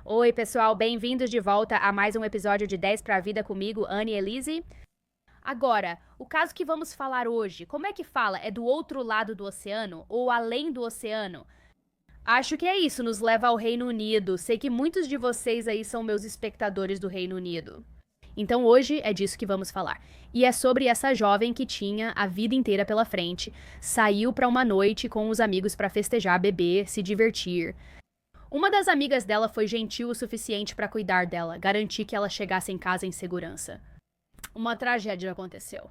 Oi, pessoal, bem-vindos de volta a mais um episódio de 10 pra Vida comigo, Anne Elise. Agora, o caso que vamos falar hoje, como é que fala? É do outro lado do oceano ou além do oceano? Acho que é isso, nos leva ao Reino Unido. Sei que muitos de vocês aí são meus espectadores do Reino Unido. Então hoje é disso que vamos falar. E é sobre essa jovem que tinha a vida inteira pela frente, saiu pra uma noite com os amigos pra festejar, beber, se divertir. Uma das amigas dela foi gentil o suficiente pra cuidar dela, garantir que ela chegasse em casa em segurança. Uma tragédia aconteceu.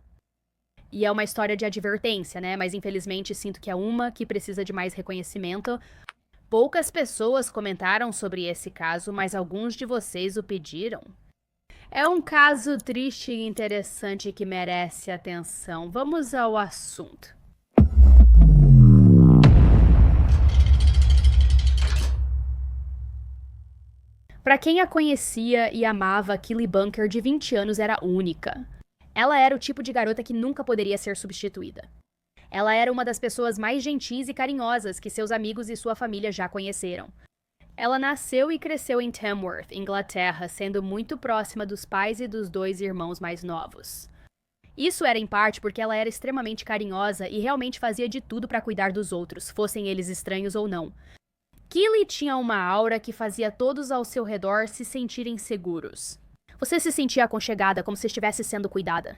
E é uma história de advertência, né? Mas infelizmente sinto que é uma que precisa de mais reconhecimento. Poucas pessoas comentaram sobre esse caso, mas alguns de vocês o pediram. É um caso triste e interessante que merece atenção. Vamos ao assunto. Para quem a conhecia e amava, Kelly Bunker, de 20 anos, era única. Ela era o tipo de garota que nunca poderia ser substituída. Ela era uma das pessoas mais gentis e carinhosas que seus amigos e sua família já conheceram. Ela nasceu e cresceu em Tamworth, Inglaterra, sendo muito próxima dos pais e dos dois irmãos mais novos. Isso era em parte porque ela era extremamente carinhosa e realmente fazia de tudo para cuidar dos outros, fossem eles estranhos ou não. Kelly tinha uma aura que fazia todos ao seu redor se sentirem seguros. Você se sentia aconchegada, como se estivesse sendo cuidada.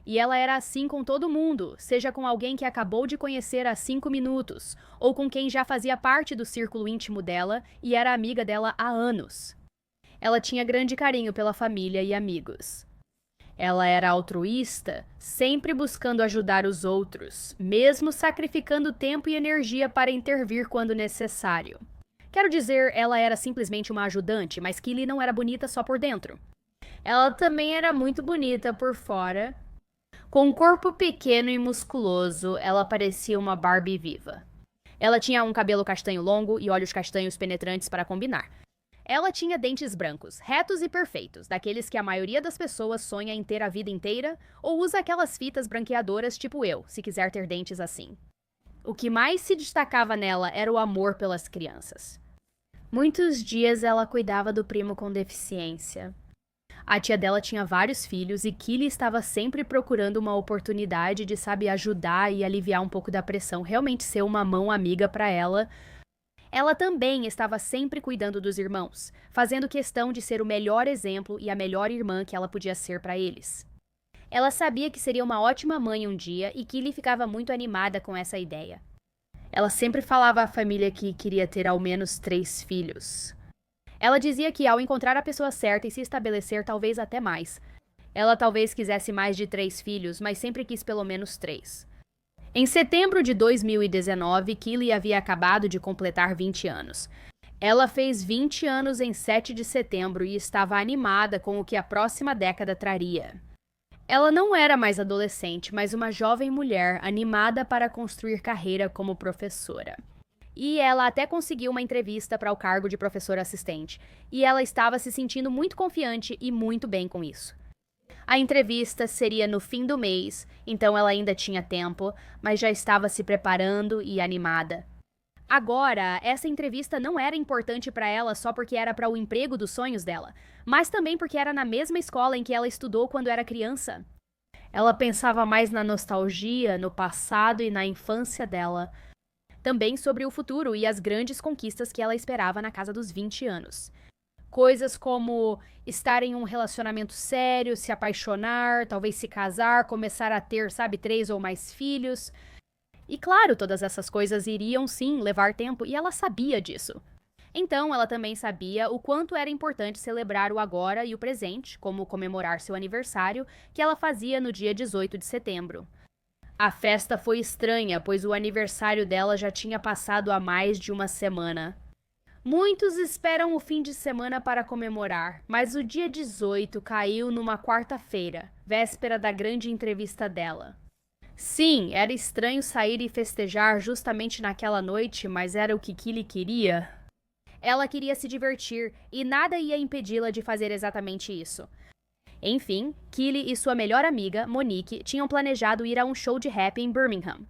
E ela era assim com todo mundo, seja com alguém que acabou de conhecer há 5 minutos, ou com quem já fazia parte do círculo íntimo dela e era amiga dela há anos. Ela tinha grande carinho pela família e amigos. Ela era altruísta, sempre buscando ajudar os outros, mesmo sacrificando tempo e energia para intervir quando necessário. Quero dizer, ela era simplesmente uma ajudante, mas Kelly não era bonita só por dentro. Ela também era muito bonita por fora. Com um corpo pequeno e musculoso, ela parecia uma Barbie viva. Ela tinha um cabelo castanho longo e olhos castanhos penetrantes para combinar. Ela tinha dentes brancos, retos e perfeitos, daqueles que a maioria das pessoas sonha em ter a vida inteira, ou usa aquelas fitas branqueadoras tipo eu, se quiser ter dentes assim. O que mais se destacava nela era o amor pelas crianças. Muitos dias ela cuidava do primo com deficiência. A tia dela tinha vários filhos e Kelly estava sempre procurando uma oportunidade de, ajudar e aliviar um pouco da pressão, realmente ser uma mão amiga para ela. Ela também estava sempre cuidando dos irmãos, fazendo questão de ser o melhor exemplo e a melhor irmã que ela podia ser para eles. Ela sabia que seria uma ótima mãe um dia e Kelly ficava muito animada com essa ideia. Ela sempre falava à família que queria ter ao menos 3 filhos. Ela dizia que ao encontrar a pessoa certa e se estabelecer, talvez até mais. Ela talvez quisesse mais de 3 filhos, mas sempre quis pelo menos 3. Em setembro de 2019, Kelly havia acabado de completar 20 anos. Ela fez 20 anos em 7 de setembro e estava animada com o que a próxima década traria. Ela não era mais adolescente, mas uma jovem mulher animada para construir carreira como professora. E ela até conseguiu uma entrevista para o cargo de professora assistente, e ela estava se sentindo muito confiante e muito bem com isso. A entrevista seria no fim do mês, então ela ainda tinha tempo, mas já estava se preparando e animada. Agora, essa entrevista não era importante para ela só porque era para o emprego dos sonhos dela, mas também porque era na mesma escola em que ela estudou quando era criança. Ela pensava mais na nostalgia, no passado e na infância dela. Também sobre o futuro e as grandes conquistas que ela esperava na casa dos 20 anos. Coisas como estar em um relacionamento sério, se apaixonar, talvez se casar, começar a ter, 3 ou mais filhos. E claro, todas essas coisas iriam sim levar tempo e ela sabia disso. Então, ela também sabia o quanto era importante celebrar o agora e o presente, como comemorar seu aniversário, que ela fazia no dia 18 de setembro. A festa foi estranha, pois o aniversário dela já tinha passado há mais de uma semana. Muitos esperam o fim de semana para comemorar, mas o dia 18 caiu numa quarta-feira, véspera da grande entrevista dela. Sim, era estranho sair e festejar justamente naquela noite, mas era o que Kelly queria. Ela queria se divertir e nada ia impedi-la de fazer exatamente isso. Enfim, Kelly e sua melhor amiga, Monique, tinham planejado ir a um show de rap em Birmingham.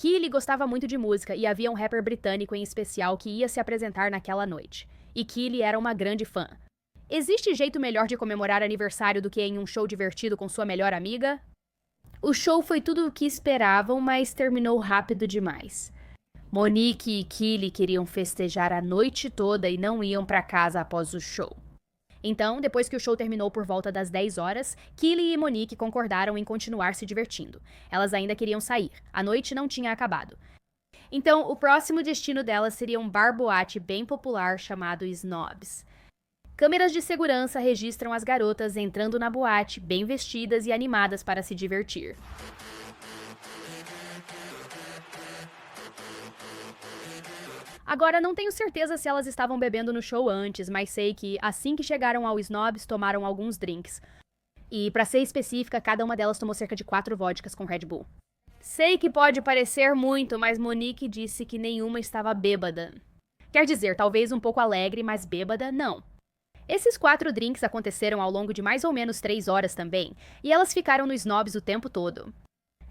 Kelly gostava muito de música e havia um rapper britânico em especial que ia se apresentar naquela noite. e Kylie era uma grande fã. Existe jeito melhor de comemorar aniversário do que em um show divertido com sua melhor amiga? O show foi tudo o que esperavam, mas terminou rápido demais. Monique e Kylie queriam festejar a noite toda e não iam para casa após o show. Então, depois que o show terminou por volta das 10 horas, Kylie e Monique concordaram em continuar se divertindo. Elas ainda queriam sair. A noite não tinha acabado. Então, o próximo destino delas seria um bar boate bem popular chamado Snobs. Câmeras de segurança registram as garotas entrando na boate, bem vestidas e animadas para se divertir. Agora, não tenho certeza se elas estavam bebendo no show antes, mas sei que, assim que chegaram ao Snobs, tomaram alguns drinks. E, pra ser específica, cada uma delas tomou cerca de 4 vodkas com Red Bull. Sei que pode parecer muito, mas Monique disse que nenhuma estava bêbada. Quer dizer, talvez um pouco alegre, mas bêbada, não. Esses 4 drinks aconteceram ao longo de mais ou menos 3 horas também, e elas ficaram no Snobs o tempo todo.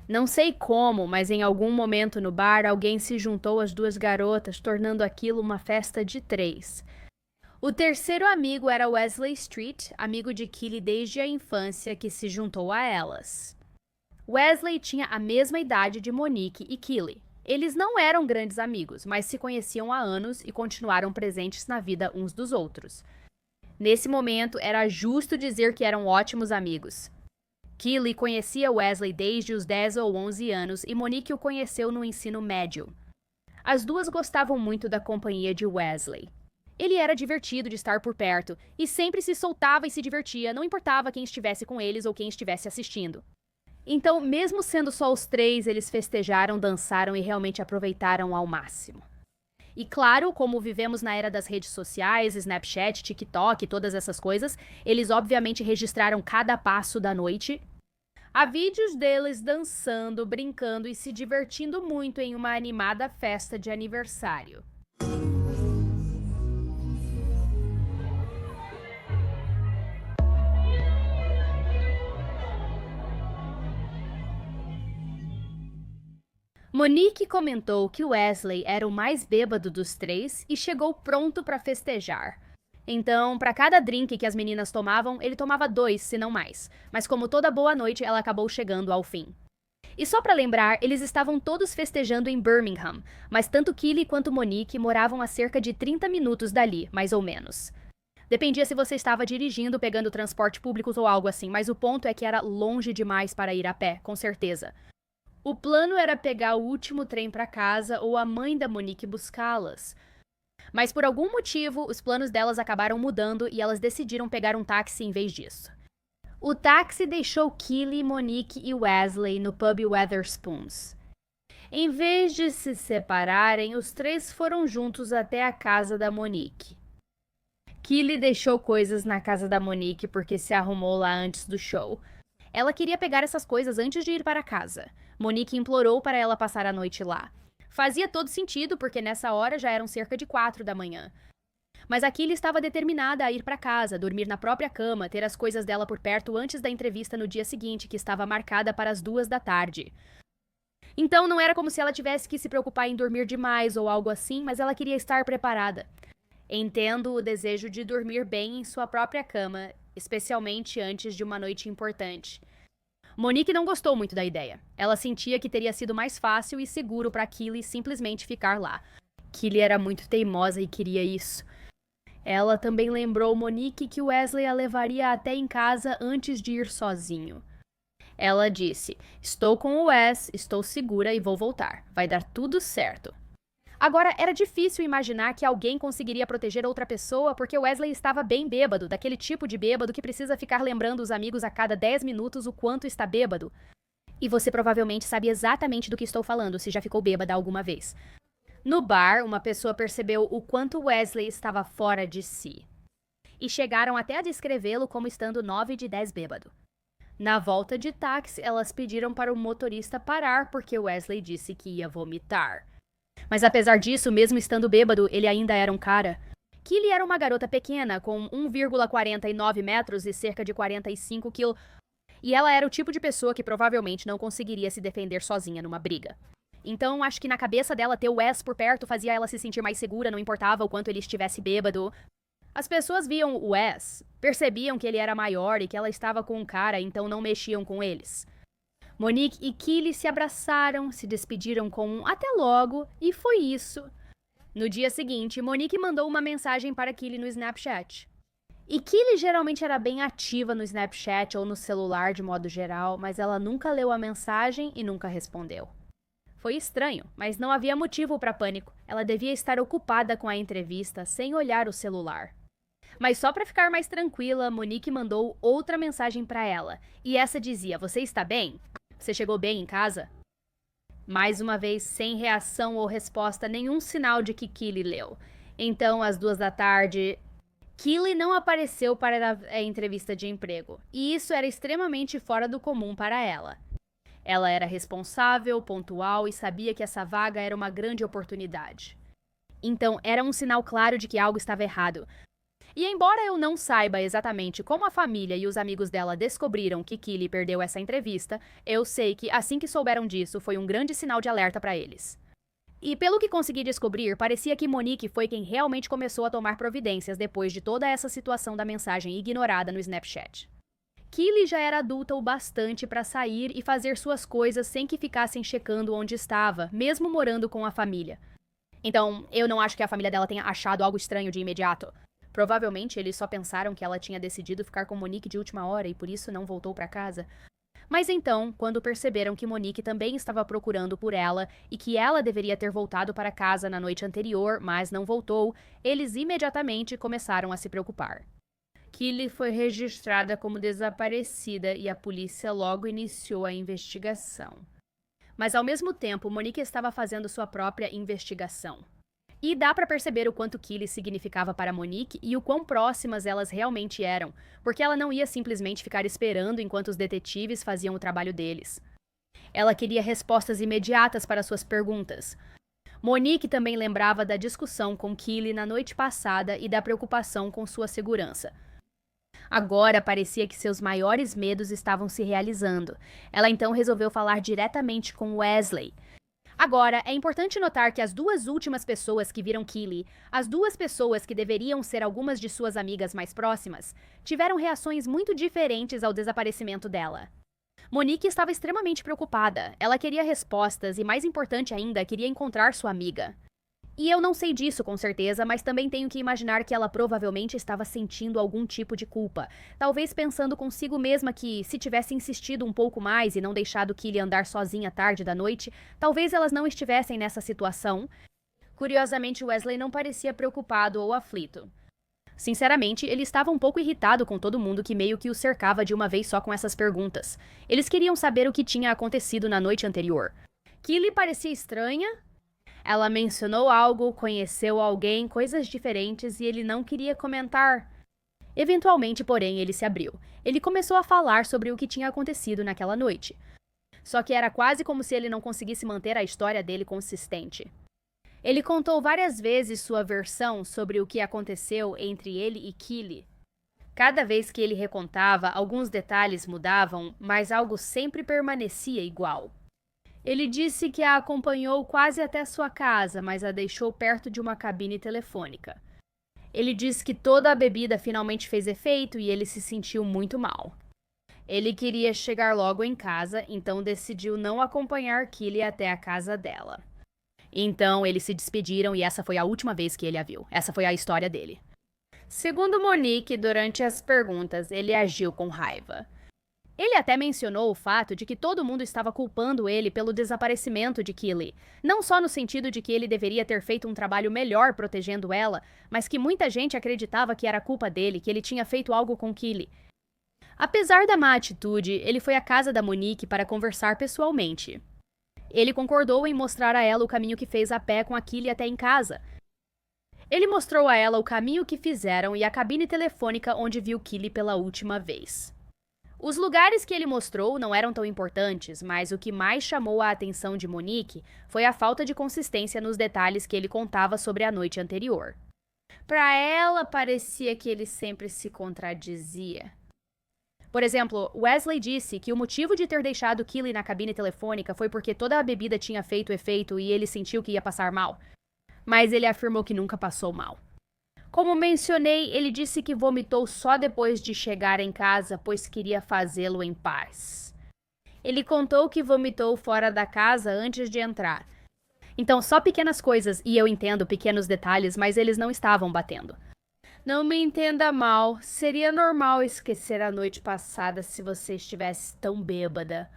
Não sei como, mas em algum momento no bar, alguém se juntou às 2 garotas, tornando aquilo uma festa de 3. O terceiro amigo era Wesley Street, amigo de Kylie desde a infância, que se juntou a elas. Wesley tinha a mesma idade de Monique e Kylie. Eles não eram grandes amigos, mas se conheciam há anos e continuaram presentes na vida uns dos outros. Nesse momento, era justo dizer que eram ótimos amigos. Kylie conhecia Wesley desde os 10 ou 11 anos e Monique o conheceu no ensino médio. As duas gostavam muito da companhia de Wesley. Ele era divertido de estar por perto e sempre se soltava e se divertia, não importava quem estivesse com eles ou quem estivesse assistindo. Então, mesmo sendo só os 3, eles festejaram, dançaram e realmente aproveitaram ao máximo. E claro, como vivemos na era das redes sociais, Snapchat, TikTok, todas essas coisas, eles obviamente registraram cada passo da noite. Há vídeos deles dançando, brincando e se divertindo muito em uma animada festa de aniversário. Monique comentou que Wesley era o mais bêbado dos 3 e chegou pronto para festejar. Então, para cada drink que as meninas tomavam, ele tomava 2, se não mais. Mas como toda boa noite, ela acabou chegando ao fim. E só para lembrar, eles estavam todos festejando em Birmingham, mas tanto Kylie quanto Monique moravam a cerca de 30 minutos dali, mais ou menos. Dependia se você estava dirigindo, pegando transporte público ou algo assim, mas o ponto é que era longe demais para ir a pé, com certeza. O plano era pegar o último trem para casa ou a mãe da Monique buscá-las. Mas por algum motivo, os planos delas acabaram mudando e elas decidiram pegar um táxi em vez disso. O táxi deixou Kylie, Monique e Wesley no pub Wetherspoons. Em vez de se separarem, os 3 foram juntos até a casa da Monique. Kylie deixou coisas na casa da Monique porque se arrumou lá antes do show. Ela queria pegar essas coisas antes de ir para casa. Monique implorou para ela passar a noite lá. Fazia todo sentido, porque nessa hora já eram cerca de 4 da manhã. Mas a Kylie estava determinada a ir para casa, dormir na própria cama, ter as coisas dela por perto antes da entrevista no dia seguinte, que estava marcada para as 2 da tarde. Então não era como se ela tivesse que se preocupar em dormir demais ou algo assim, mas ela queria estar preparada. Entendo o desejo de dormir bem em sua própria cama, especialmente antes de uma noite importante. Monique não gostou muito da ideia. Ela sentia que teria sido mais fácil e seguro para Kylie simplesmente ficar lá. Kylie era muito teimosa e queria isso. Ela também lembrou Monique que Wesley a levaria até em casa antes de ir sozinho. Ela disse: "Estou com o Wes, estou segura e vou voltar. Vai dar tudo certo." Agora, era difícil imaginar que alguém conseguiria proteger outra pessoa porque Wesley estava bem bêbado, daquele tipo de bêbado que precisa ficar lembrando os amigos a cada 10 minutos o quanto está bêbado. E você provavelmente sabe exatamente do que estou falando, se já ficou bêbada alguma vez. No bar, uma pessoa percebeu o quanto Wesley estava fora de si. E chegaram até a descrevê-lo como estando 9 de 10 bêbado. Na volta de táxi, elas pediram para o motorista parar porque Wesley disse que ia vomitar. Mas apesar disso, mesmo estando bêbado, ele ainda era um cara. Kylie era uma garota pequena, com 1,49 metros e cerca de 45 quilos, e ela era o tipo de pessoa que provavelmente não conseguiria se defender sozinha numa briga. Então, acho que na cabeça dela ter o Wes por perto fazia ela se sentir mais segura, não importava o quanto ele estivesse bêbado. As pessoas viam o Wes, percebiam que ele era maior e que ela estava com um cara, então não mexiam com eles. Monique e Keely se abraçaram, se despediram com um até logo, e foi isso. No dia seguinte, Monique mandou uma mensagem para Keely no Snapchat. E Keely geralmente era bem ativa no Snapchat ou no celular de modo geral, mas ela nunca leu a mensagem e nunca respondeu. Foi estranho, mas não havia motivo para pânico. Ela devia estar ocupada com a entrevista, sem olhar o celular. Mas só para ficar mais tranquila, Monique mandou outra mensagem para ela. E essa dizia: "Você está bem? Você chegou bem em casa?" Mais uma vez, sem reação ou resposta, nenhum sinal de que Keely leu. Então, às 2 da tarde, Keely não apareceu para a entrevista de emprego. E isso era extremamente fora do comum para ela. Ela era responsável, pontual e sabia que essa vaga era uma grande oportunidade. Então, era um sinal claro de que algo estava errado. E embora eu não saiba exatamente como a família e os amigos dela descobriram que Keely perdeu essa entrevista, eu sei que assim que souberam disso foi um grande sinal de alerta para eles. E pelo que consegui descobrir, parecia que Monique foi quem realmente começou a tomar providências depois de toda essa situação da mensagem ignorada no Snapchat. Keely já era adulta o bastante para sair e fazer suas coisas sem que ficassem checando onde estava, mesmo morando com a família. Então, eu não acho que a família dela tenha achado algo estranho de imediato. Provavelmente eles só pensaram que ela tinha decidido ficar com Monique de última hora e por isso não voltou para casa. Mas então, quando perceberam que Monique também estava procurando por ela e que ela deveria ter voltado para casa na noite anterior, mas não voltou, eles imediatamente começaram a se preocupar. Keely foi registrada como desaparecida e a polícia logo iniciou a investigação. Mas ao mesmo tempo, Monique estava fazendo sua própria investigação. E dá pra perceber o quanto Keely significava para Monique e o quão próximas elas realmente eram, porque ela não ia simplesmente ficar esperando enquanto os detetives faziam o trabalho deles. Ela queria respostas imediatas para suas perguntas. Monique também lembrava da discussão com Keely na noite passada e da preocupação com sua segurança. Agora parecia que seus maiores medos estavam se realizando. Ela então resolveu falar diretamente com Wesley. Agora, é importante notar que as 2 últimas pessoas que viram Keely, as 2 pessoas que deveriam ser algumas de suas amigas mais próximas, tiveram reações muito diferentes ao desaparecimento dela. Monique estava extremamente preocupada. Ela queria respostas e, mais importante ainda, queria encontrar sua amiga. E eu não sei disso com certeza, mas também tenho que imaginar que ela provavelmente estava sentindo algum tipo de culpa. Talvez pensando consigo mesma que, se tivesse insistido um pouco mais e não deixado Keely andar sozinha tarde da noite, talvez elas não estivessem nessa situação. Curiosamente, Wesley não parecia preocupado ou aflito. Sinceramente, ele estava um pouco irritado com todo mundo que meio que o cercava de uma vez só com essas perguntas. Eles queriam saber o que tinha acontecido na noite anterior. Keely parecia estranha. Ela mencionou algo, conheceu alguém, coisas diferentes e ele não queria comentar. Eventualmente, porém, ele se abriu. Ele começou a falar sobre o que tinha acontecido naquela noite. Só que era quase como se ele não conseguisse manter a história dele consistente. Ele contou várias vezes sua versão sobre o que aconteceu entre ele e Keely. Cada vez que ele recontava, alguns detalhes mudavam, mas algo sempre permanecia igual. Ele disse que a acompanhou quase até sua casa, mas a deixou perto de uma cabine telefônica. Ele disse que toda a bebida finalmente fez efeito e ele se sentiu muito mal. Ele queria chegar logo em casa, então decidiu não acompanhar Keely até a casa dela. Então, eles se despediram e essa foi a última vez que ele a viu. Essa foi a história dele. Segundo Monique, durante as perguntas, ele agiu com raiva. Ele até mencionou o fato de que todo mundo estava culpando ele pelo desaparecimento de Keely. Não só no sentido de que ele deveria ter feito um trabalho melhor protegendo ela, mas que muita gente acreditava que era culpa dele, que ele tinha feito algo com Keely. Apesar da má atitude, ele foi à casa da Monique para conversar pessoalmente. Ele concordou em mostrar a ela o caminho que fez a pé com a Keely até em casa. Ele mostrou a ela o caminho que fizeram e a cabine telefônica onde viu Keely pela última vez. Os lugares que ele mostrou não eram tão importantes, mas o que mais chamou a atenção de Monique foi a falta de consistência nos detalhes que ele contava sobre a noite anterior. Para ela, parecia que ele sempre se contradizia. Por exemplo, Wesley disse que o motivo de ter deixado Keely na cabine telefônica foi porque toda a bebida tinha feito efeito e ele sentiu que ia passar mal. Mas ele afirmou que nunca passou mal. Como mencionei, ele disse que vomitou só depois de chegar em casa, pois queria fazê-lo em paz. Ele contou que vomitou fora da casa antes de entrar. Então, só pequenas coisas, e eu entendo pequenos detalhes, mas eles não estavam batendo. Não me entenda mal, seria normal esquecer a noite passada se você estivesse tão bêbada.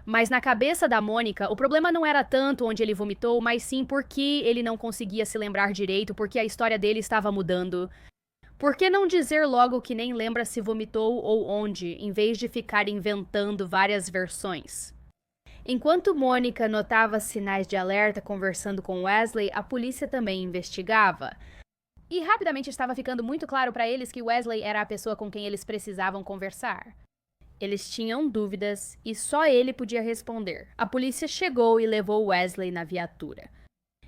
Mas na cabeça da Mônica, o problema não era tanto onde ele vomitou, mas sim porque ele não conseguia se lembrar direito, porque a história dele estava mudando. Por que não dizer logo que nem lembra se vomitou ou onde, em vez de ficar inventando várias versões? Enquanto Mônica notava sinais de alerta conversando com Wesley, a polícia também investigava. E rapidamente estava ficando muito claro para eles que Wesley era a pessoa com quem eles precisavam conversar. Eles tinham dúvidas e só ele podia responder. A polícia chegou e levou Wesley na viatura.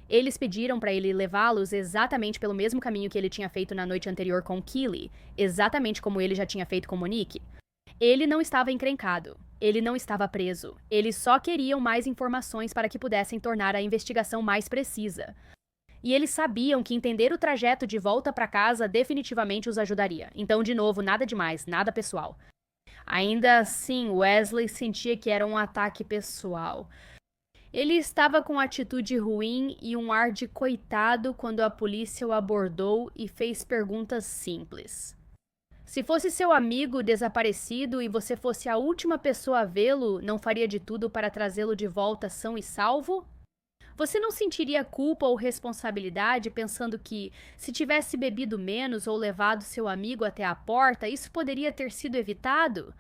Eles pediram para ele levá-los exatamente pelo mesmo caminho que ele tinha feito na noite anterior com Keely, exatamente como ele já tinha feito com Monique. Ele não estava encrencado. Ele não estava preso. Eles só queriam mais informações para que pudessem tornar a investigação mais precisa. E eles sabiam que entender o trajeto de volta para casa definitivamente os ajudaria. Então, de novo, nada demais, nada pessoal. Ainda assim, Wesley sentia que era um ataque pessoal. Ele estava com atitude ruim e um ar de coitado quando a polícia o abordou e fez perguntas simples. Se fosse seu amigo desaparecido e você fosse a última pessoa a vê-lo, não faria de tudo para trazê-lo de volta são e salvo? Você não sentiria culpa ou responsabilidade pensando que, se tivesse bebido menos ou levado seu amigo até a porta, isso poderia ter sido evitado?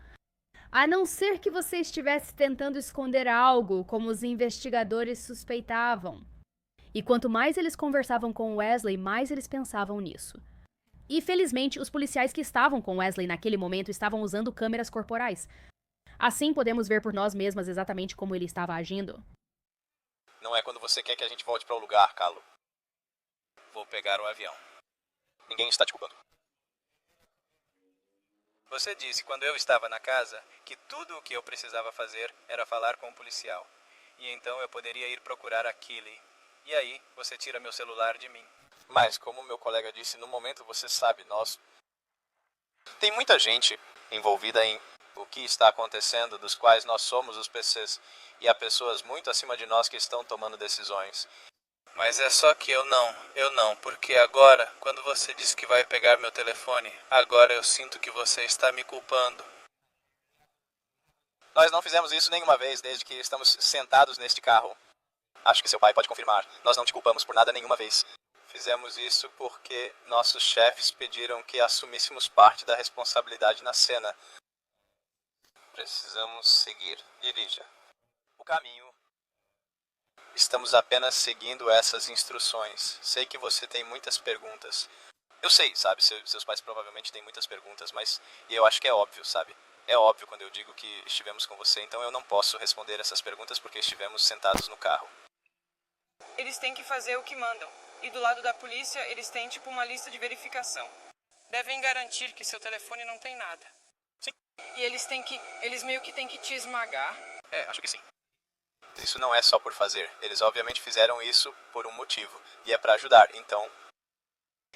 A não ser que você estivesse tentando esconder algo, como os investigadores suspeitavam. E quanto mais eles conversavam com Wesley, mais eles pensavam nisso. E, felizmente, os policiais que estavam com Wesley naquele momento estavam usando câmeras corporais. Assim, podemos ver por nós mesmas exatamente como ele estava agindo. Não é quando você quer que a gente volte para o lugar, Carlo. Vou pegar o avião. Ninguém está te culpando. Você disse, quando eu estava na casa, que tudo o que eu precisava fazer era falar com o policial. E então eu poderia ir procurar a Keely. E aí, você tira meu celular de mim. Mas, como meu colega disse, no momento você sabe, tem muita gente envolvida em o que está acontecendo, dos quais nós somos os PCs, e há pessoas muito acima de nós que estão tomando decisões. Mas é só que eu não, porque agora, quando você disse que vai pegar meu telefone, agora eu sinto que você está me culpando. Nós não fizemos isso nenhuma vez desde que estamos sentados neste carro. Acho que seu pai pode confirmar. Nós não te culpamos por nada nenhuma vez. Fizemos isso porque nossos chefes pediram que assumíssemos parte da responsabilidade na cena. Precisamos seguir. Dirija. O caminho. Estamos apenas seguindo essas instruções. Sei que você tem muitas perguntas. Eu sei, sabe? Seus pais provavelmente têm muitas perguntas, mas eu acho que é óbvio, sabe? É óbvio quando eu digo que estivemos com você, então eu não posso responder essas perguntas porque estivemos sentados no carro. Eles têm que fazer o que mandam. E do lado da polícia, eles têm tipo uma lista de verificação. Devem garantir que seu telefone não tem nada. Sim. E eles meio que têm que te esmagar. É, acho que sim. Isso não é só por fazer. Eles obviamente fizeram isso por um motivo. E é pra ajudar, então...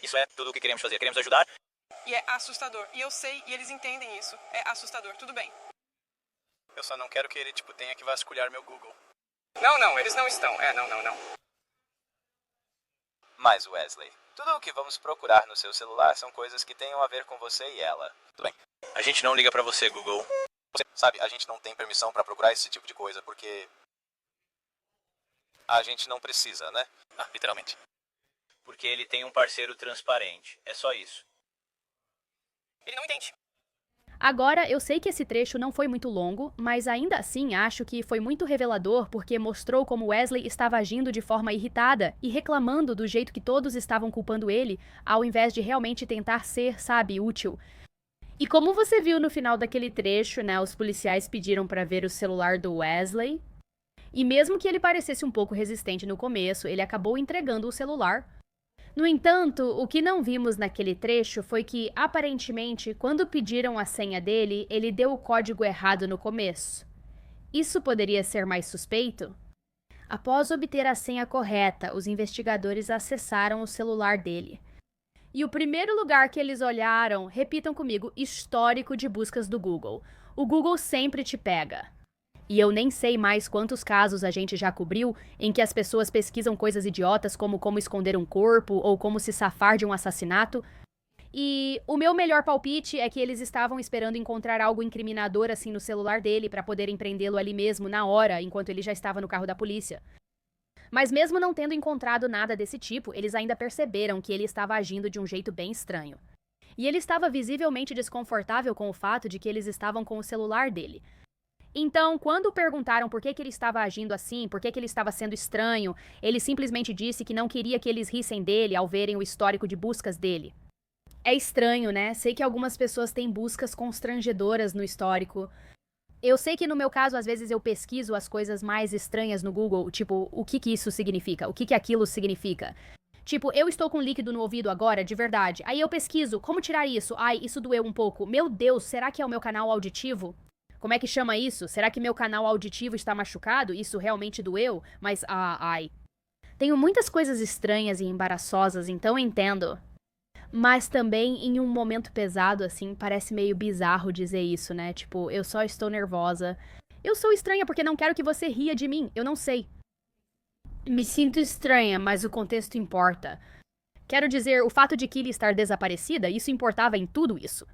Isso é tudo o que queremos fazer. Queremos ajudar. E é assustador. E eu sei, e eles entendem isso. É assustador, tudo bem. Eu só não quero que ele, tenha que vasculhar meu Google. Não, eles não estão. Não. Mas, Wesley, tudo o que vamos procurar no seu celular são coisas que tenham a ver com você e ela. Tudo bem. A gente não liga pra você, Google. Você sabe, a gente não tem permissão pra procurar esse tipo de coisa, porque... a gente não precisa, né? Ah, literalmente. Porque ele tem um parceiro transparente. É só isso. Ele não entende. Agora, eu sei que esse trecho não foi muito longo, mas ainda assim acho que foi muito revelador porque mostrou como Wesley estava agindo de forma irritada e reclamando do jeito que todos estavam culpando ele, ao invés de realmente tentar ser, sabe, útil. E como você viu no final daquele trecho, né, os policiais pediram para ver o celular do Wesley. E mesmo que ele parecesse um pouco resistente no começo, ele acabou entregando o celular. No entanto, o que não vimos naquele trecho foi que, aparentemente, quando pediram a senha dele, ele deu o código errado no começo. Isso poderia ser mais suspeito? Após obter a senha correta, os investigadores acessaram o celular dele. E o primeiro lugar que eles olharam, repitam comigo, histórico de buscas do Google. O Google sempre te pega. E eu nem sei mais quantos casos a gente já cobriu em que as pessoas pesquisam coisas idiotas como esconder um corpo ou como se safar de um assassinato. E o meu melhor palpite é que eles estavam esperando encontrar algo incriminador assim no celular dele para poderem prendê-lo ali mesmo, na hora, enquanto ele já estava no carro da polícia. Mas mesmo não tendo encontrado nada desse tipo, eles ainda perceberam que ele estava agindo de um jeito bem estranho. E ele estava visivelmente desconfortável com o fato de que eles estavam com o celular dele. Então, quando perguntaram por que ele estava agindo assim, por que ele estava sendo estranho, ele simplesmente disse que não queria que eles rissem dele ao verem o histórico de buscas dele. É estranho, né? Sei que algumas pessoas têm buscas constrangedoras no histórico. Eu sei que no meu caso, às vezes eu pesquiso as coisas mais estranhas no Google, tipo, o que isso significa? O que aquilo significa? Tipo, eu estou com líquido no ouvido agora, de verdade. Aí eu pesquiso, como tirar isso? Ai, isso doeu um pouco. Meu Deus, será que é o meu canal auditivo? Como é que chama isso? Será que meu canal auditivo está machucado? Isso realmente doeu? Mas, ai. Tenho muitas coisas estranhas e embaraçosas, então entendo. Mas também, em um momento pesado, assim, parece meio bizarro dizer isso, né? Tipo, eu só estou nervosa. Eu sou estranha porque não quero que você ria de mim, eu não sei. Me sinto estranha, mas o contexto importa. Quero dizer, o fato de Kylie estar desaparecida, isso importava em tudo isso.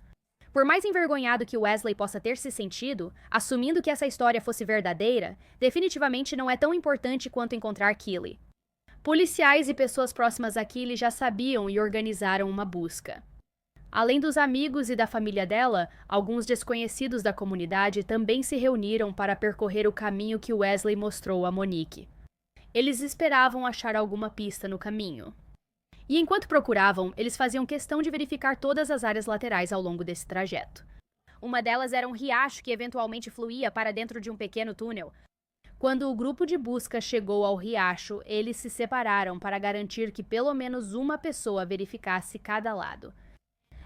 Por mais envergonhado que Wesley possa ter se sentido, assumindo que essa história fosse verdadeira, definitivamente não é tão importante quanto encontrar Kylie. Policiais e pessoas próximas a Kylie já sabiam e organizaram uma busca. Além dos amigos e da família dela, alguns desconhecidos da comunidade também se reuniram para percorrer o caminho que Wesley mostrou a Monique. Eles esperavam achar alguma pista no caminho. E enquanto procuravam, eles faziam questão de verificar todas as áreas laterais ao longo desse trajeto. Uma delas era um riacho que eventualmente fluía para dentro de um pequeno túnel. Quando o grupo de busca chegou ao riacho, eles se separaram para garantir que pelo menos uma pessoa verificasse cada lado.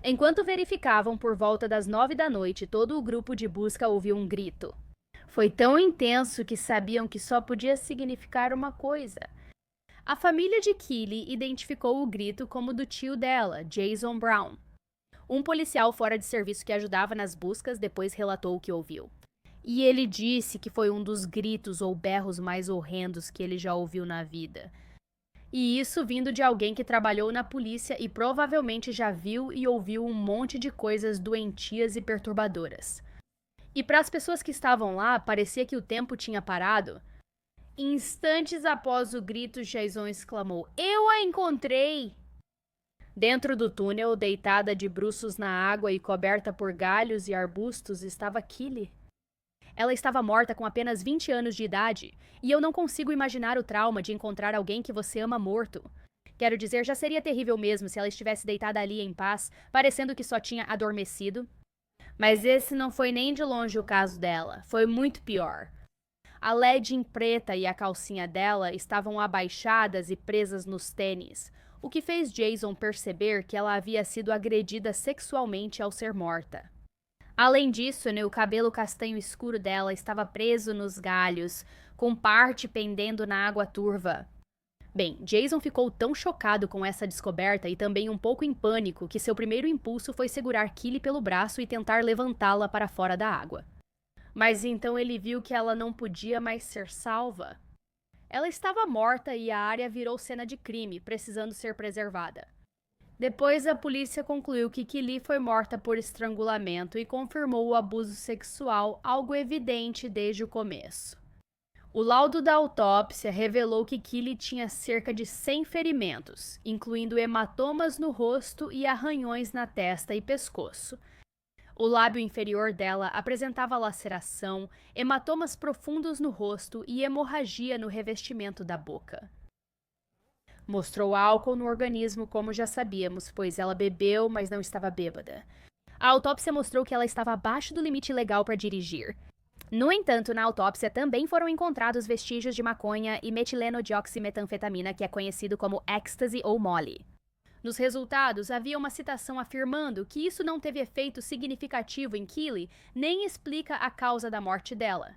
Enquanto verificavam por volta das 9 da noite, todo o grupo de busca ouviu um grito. Foi tão intenso que sabiam que só podia significar uma coisa. A família de Kylie identificou o grito como do tio dela, Jason Brown. Um policial fora de serviço que ajudava nas buscas depois relatou o que ouviu. E ele disse que foi um dos gritos ou berros mais horrendos que ele já ouviu na vida. E isso vindo de alguém que trabalhou na polícia e provavelmente já viu e ouviu um monte de coisas doentias e perturbadoras. E para as pessoas que estavam lá, parecia que o tempo tinha parado. Instantes após o grito, Jason exclamou: "Eu a encontrei!" Dentro do túnel, deitada de bruços na água e coberta por galhos e arbustos, estava Kylie. Ela estava morta com apenas 20 anos de idade, e eu não consigo imaginar o trauma de encontrar alguém que você ama morto. Quero dizer, já seria terrível mesmo se ela estivesse deitada ali em paz, parecendo que só tinha adormecido. Mas esse não foi nem de longe o caso dela, foi muito pior. A legging preta e a calcinha dela estavam abaixadas e presas nos tênis, o que fez Jason perceber que ela havia sido agredida sexualmente ao ser morta. Além disso, o cabelo castanho escuro dela estava preso nos galhos, com parte pendendo na água turva. Bem, Jason ficou tão chocado com essa descoberta e também um pouco em pânico que seu primeiro impulso foi segurar Kylie pelo braço e tentar levantá-la para fora da água. Mas então ele viu que ela não podia mais ser salva. Ela estava morta e a área virou cena de crime, precisando ser preservada. Depois, a polícia concluiu que Kylie foi morta por estrangulamento e confirmou o abuso sexual, algo evidente desde o começo. O laudo da autópsia revelou que Kylie tinha cerca de 100 ferimentos, incluindo hematomas no rosto e arranhões na testa e pescoço. O lábio inferior dela apresentava laceração, hematomas profundos no rosto e hemorragia no revestimento da boca. Mostrou álcool no organismo, como já sabíamos, pois ela bebeu, mas não estava bêbada. A autópsia mostrou que ela estava abaixo do limite legal para dirigir. No entanto, na autópsia também foram encontrados vestígios de maconha e metileno-dioximetanfetamina, que é conhecido como ecstasy ou Molly. Nos resultados, havia uma citação afirmando que isso não teve efeito significativo em Keely, nem explica a causa da morte dela.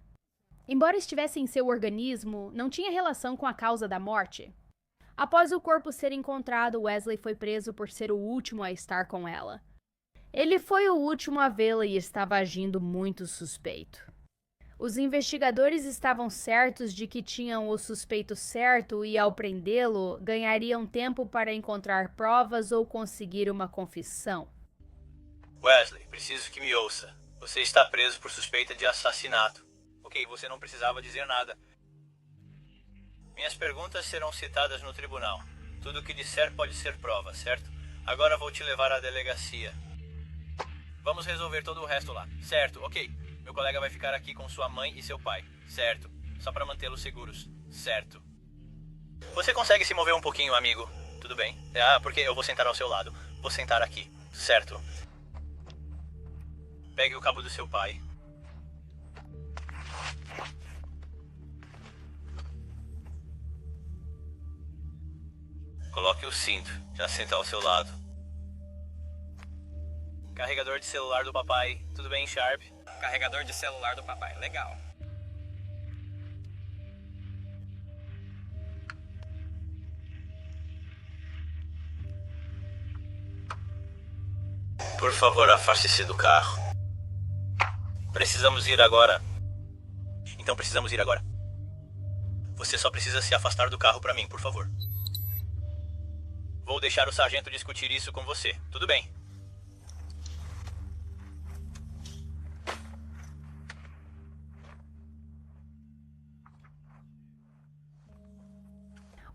Embora estivesse em seu organismo, não tinha relação com a causa da morte. Após o corpo ser encontrado, Wesley foi preso por ser o último a estar com ela. Ele foi o último a vê-la e estava agindo muito suspeito. Os investigadores estavam certos de que tinham o suspeito certo e, ao prendê-lo, ganhariam tempo para encontrar provas ou conseguir uma confissão. Wesley, preciso que me ouça. Você está preso por suspeita de assassinato. Ok, você não precisava dizer nada. Minhas perguntas serão citadas no tribunal. Tudo o que disser pode ser prova, certo? Agora vou te levar à delegacia. Vamos resolver todo o resto lá. Certo, ok. Meu colega vai ficar aqui com sua mãe e seu pai. Certo. Só para mantê-los seguros. Certo. Você consegue se mover um pouquinho, amigo? Tudo bem. Porque eu vou sentar ao seu lado. Vou sentar aqui. Certo. Pegue o cabo do seu pai. Coloque o cinto. Já senta ao seu lado. Carregador de celular do papai. Tudo bem, Sharp? Carregador de celular do papai. Legal. Por favor, afaste-se do carro. Precisamos ir agora. Então precisamos ir agora. Você só precisa se afastar do carro para mim, por favor. Vou deixar o sargento discutir isso com você. Tudo bem?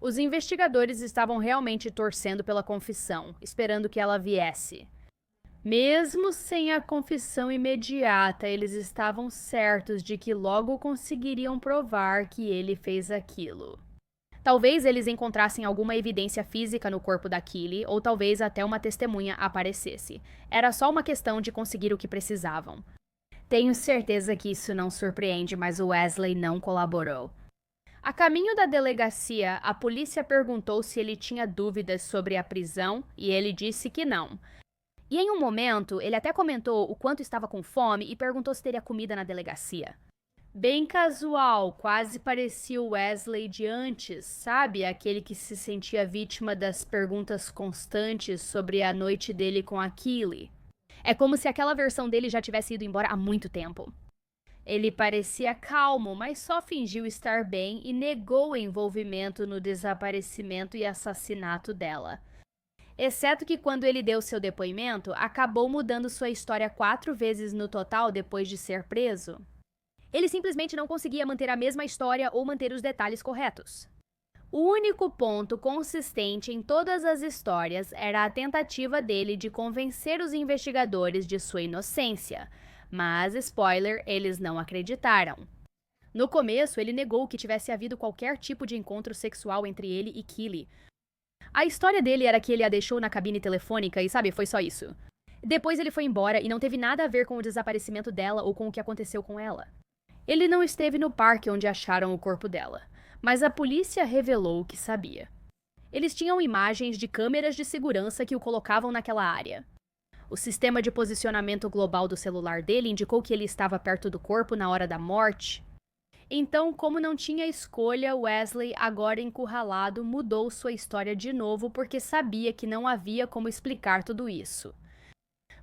Os investigadores estavam realmente torcendo pela confissão, esperando que ela viesse. Mesmo sem a confissão imediata, eles estavam certos de que logo conseguiriam provar que ele fez aquilo. Talvez eles encontrassem alguma evidência física no corpo da Keely, ou talvez até uma testemunha aparecesse. Era só uma questão de conseguir o que precisavam. Tenho certeza que isso não surpreende, mas o Wesley não colaborou. A caminho da delegacia, a polícia perguntou se ele tinha dúvidas sobre a prisão e ele disse que não. E em um momento, ele até comentou o quanto estava com fome e perguntou se teria comida na delegacia. Bem casual, quase parecia o Wesley de antes, sabe? Aquele que se sentia vítima das perguntas constantes sobre a noite dele com a Keely. É como se aquela versão dele já tivesse ido embora há muito tempo. Ele parecia calmo, mas só fingiu estar bem e negou o envolvimento no desaparecimento e assassinato dela. Exceto que quando ele deu seu depoimento, acabou mudando sua história 4 vezes no total depois de ser preso. Ele simplesmente não conseguia manter a mesma história ou manter os detalhes corretos. O único ponto consistente em todas as histórias era a tentativa dele de convencer os investigadores de sua inocência. Mas, spoiler, eles não acreditaram. No começo, ele negou que tivesse havido qualquer tipo de encontro sexual entre ele e Keely. A história dele era que ele a deixou na cabine telefônica e, sabe, foi só isso. Depois ele foi embora e não teve nada a ver com o desaparecimento dela ou com o que aconteceu com ela. Ele não esteve no parque onde acharam o corpo dela, mas a polícia revelou que sabia. Eles tinham imagens de câmeras de segurança que o colocavam naquela área. O sistema de posicionamento global do celular dele indicou que ele estava perto do corpo na hora da morte. Então, como não tinha escolha, Wesley, agora encurralado, mudou sua história de novo porque sabia que não havia como explicar tudo isso.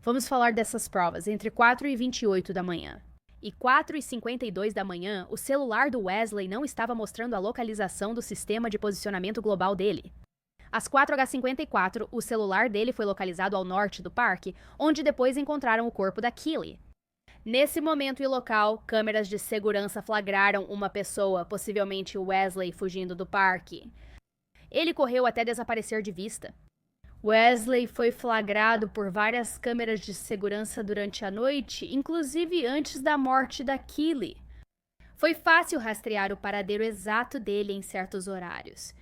Vamos falar dessas provas entre 4h28 da manhã. E 4h52 da manhã, o celular do Wesley não estava mostrando a localização do sistema de posicionamento global dele. Às 4h54, o celular dele foi localizado ao norte do parque, onde depois encontraram o corpo da Keely. Nesse momento e local, câmeras de segurança flagraram uma pessoa, possivelmente Wesley, fugindo do parque. Ele correu até desaparecer de vista. Wesley foi flagrado por várias câmeras de segurança durante a noite, inclusive antes da morte da Keely. Foi fácil rastrear o paradeiro exato dele em certos horários.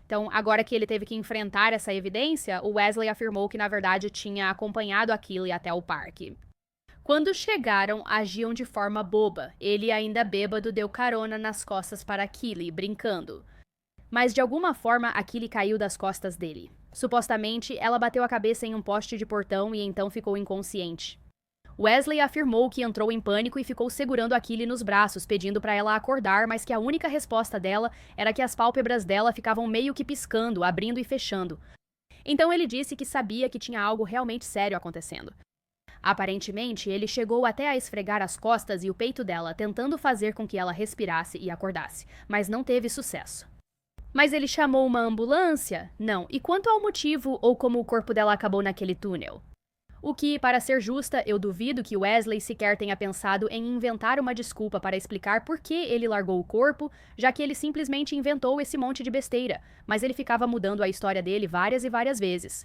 Então, agora que ele teve que enfrentar essa evidência, o Wesley afirmou que, na verdade, tinha acompanhado a Keely até o parque. Quando chegaram, agiam de forma boba. Ele, ainda bêbado, deu carona nas costas para Keely, brincando. Mas, de alguma forma, a Keely caiu das costas dele. Supostamente, ela bateu a cabeça em um poste de portão e então ficou inconsciente. Wesley afirmou que entrou em pânico e ficou segurando a Keely nos braços, pedindo para ela acordar, mas que a única resposta dela era que as pálpebras dela ficavam meio que piscando, abrindo e fechando. Então ele disse que sabia que tinha algo realmente sério acontecendo. Aparentemente, ele chegou até a esfregar as costas e o peito dela, tentando fazer com que ela respirasse e acordasse, mas não teve sucesso. Mas ele chamou uma ambulância? Não. E quanto ao motivo ou como o corpo dela acabou naquele túnel? O que, para ser justa, eu duvido que Wesley sequer tenha pensado em inventar uma desculpa para explicar por que ele largou o corpo, já que ele simplesmente inventou esse monte de besteira, mas ele ficava mudando a história dele várias e várias vezes.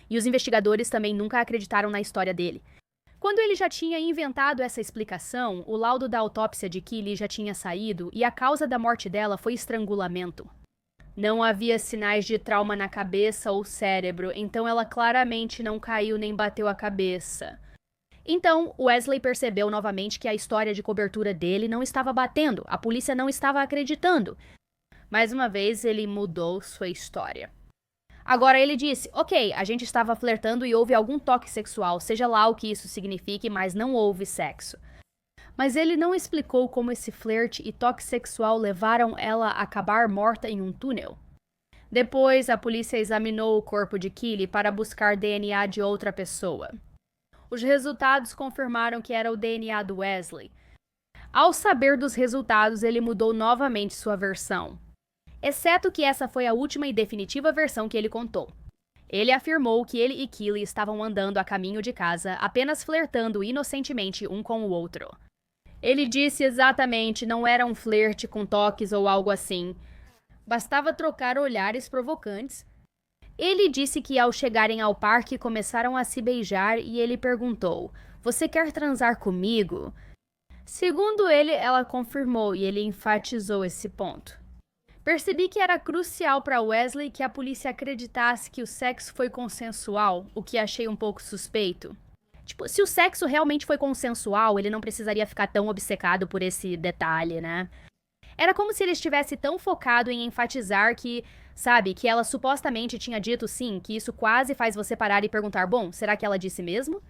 E os investigadores também nunca acreditaram na história dele. Quando ele já tinha inventado essa explicação, o laudo da autópsia de Keely já tinha saído e a causa da morte dela foi estrangulamento. Não havia sinais de trauma na cabeça ou cérebro, então ela claramente não caiu nem bateu a cabeça. Então, Wesley percebeu novamente que a história de cobertura dele não estava batendo, a polícia não estava acreditando. Mais uma vez, ele mudou sua história. Agora ele disse, ok, a gente estava flertando e houve algum toque sexual, seja lá o que isso signifique, mas não houve sexo. Mas ele não explicou como esse flerte e toque sexual levaram ela a acabar morta em um túnel. Depois, a polícia examinou o corpo de Keely para buscar DNA de outra pessoa. Os resultados confirmaram que era o DNA do Wesley. Ao saber dos resultados, ele mudou novamente sua versão. Exceto que essa foi a última e definitiva versão que ele contou. Ele afirmou que ele e Keely estavam andando a caminho de casa, apenas flertando inocentemente um com o outro. Ele disse exatamente, não era um flerte com toques ou algo assim. Bastava trocar olhares provocantes. Ele disse que ao chegarem ao parque começaram a se beijar e ele perguntou, "Você quer transar comigo?" Segundo ele, ela confirmou e ele enfatizou esse ponto. Percebi que era crucial para Wesley que a polícia acreditasse que o sexo foi consensual, o que achei um pouco suspeito. Tipo, se o sexo realmente foi consensual, ele não precisaria ficar tão obcecado por esse detalhe, né? Era como se ele estivesse tão focado em enfatizar que, sabe, que ela supostamente tinha dito sim, que isso quase faz você parar e perguntar, bom, será que ela disse mesmo?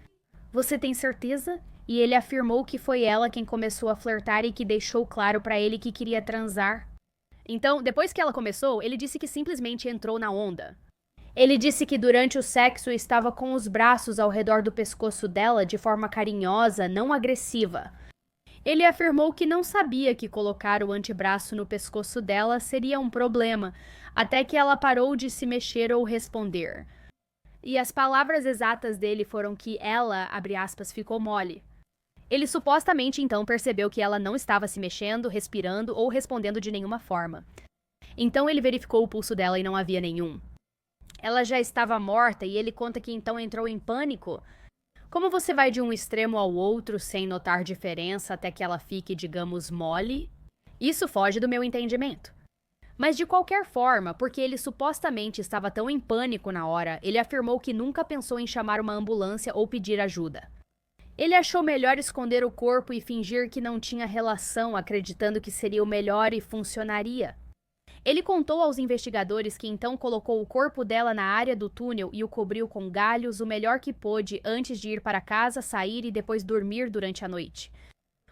Você tem certeza? E ele afirmou que foi ela quem começou a flertar e que deixou claro pra ele que queria transar. Então, depois que ela começou, ele disse que simplesmente entrou na onda. Ele disse que durante o sexo estava com os braços ao redor do pescoço dela de forma carinhosa, não agressiva. Ele afirmou que não sabia que colocar o antebraço no pescoço dela seria um problema, até que ela parou de se mexer ou responder. E as palavras exatas dele foram que ela, abre aspas, ficou mole. Ele supostamente então percebeu que ela não estava se mexendo, respirando ou respondendo de nenhuma forma. Então ele verificou o pulso dela e não havia nenhum. Ela já estava morta e ele conta que então entrou em pânico. Como você vai de um extremo ao outro sem notar diferença até que ela fique, digamos, mole? Isso foge do meu entendimento. Mas de qualquer forma, porque ele supostamente estava tão em pânico na hora, ele afirmou que nunca pensou em chamar uma ambulância ou pedir ajuda. Ele achou melhor esconder o corpo e fingir que não tinha relação, acreditando que seria o melhor e funcionaria. Ele contou aos investigadores que então colocou o corpo dela na área do túnel e o cobriu com galhos o melhor que pôde antes de ir para casa, sair e depois dormir durante a noite.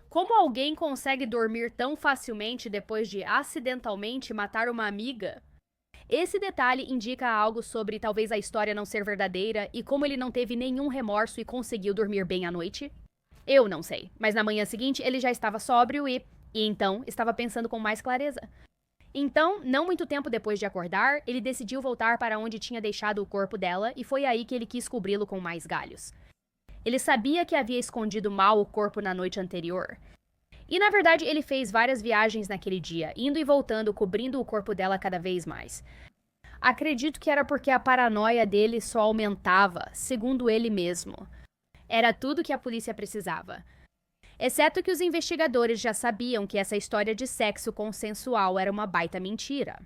Como alguém consegue dormir tão facilmente depois de acidentalmente matar uma amiga? Esse detalhe indica algo sobre talvez a história não ser verdadeira e como ele não teve nenhum remorso e conseguiu dormir bem à noite? Eu não sei, mas na manhã seguinte ele já estava sóbrio e então estava pensando com mais clareza. Então, não muito tempo depois de acordar, ele decidiu voltar para onde tinha deixado o corpo dela e foi aí que ele quis cobri-lo com mais galhos. Ele sabia que havia escondido mal o corpo na noite anterior. E na verdade ele fez várias viagens naquele dia, indo e voltando, cobrindo o corpo dela cada vez mais. Acredito que era porque a paranoia dele só aumentava, segundo ele mesmo. Era tudo que a polícia precisava. Exceto que os investigadores já sabiam que essa história de sexo consensual era uma baita mentira.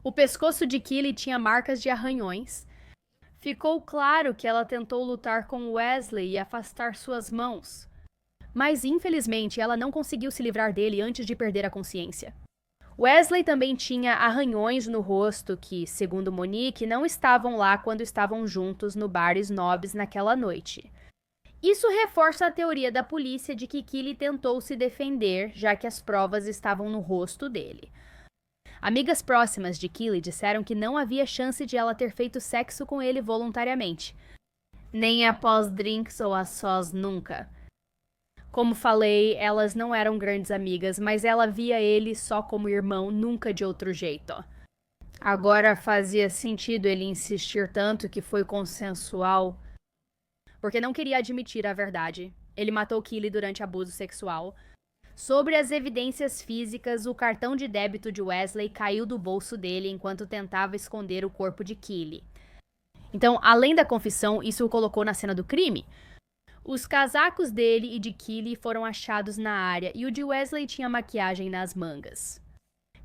O pescoço de Keely tinha marcas de arranhões. Ficou claro que ela tentou lutar com Wesley e afastar suas mãos. Mas, infelizmente, ela não conseguiu se livrar dele antes de perder a consciência. Wesley também tinha arranhões no rosto que, segundo Monique, não estavam lá quando estavam juntos no bar Snobs naquela noite. Isso reforça a teoria da polícia de que Keely tentou se defender, já que as provas estavam no rosto dele. Amigas próximas de Keely disseram que não havia chance de ela ter feito sexo com ele voluntariamente. Nem após drinks ou a sós nunca. Como falei, elas não eram grandes amigas, mas ela via ele só como irmão, nunca de outro jeito. Agora fazia sentido ele insistir tanto que foi consensual, porque não queria admitir a verdade. Ele matou Keely durante abuso sexual. Sobre as evidências físicas, o cartão de débito de Wesley caiu do bolso dele enquanto tentava esconder o corpo de Keely. Então, além da confissão, isso o colocou na cena do crime. Os casacos dele e de Keely foram achados na área e o de Wesley tinha maquiagem nas mangas.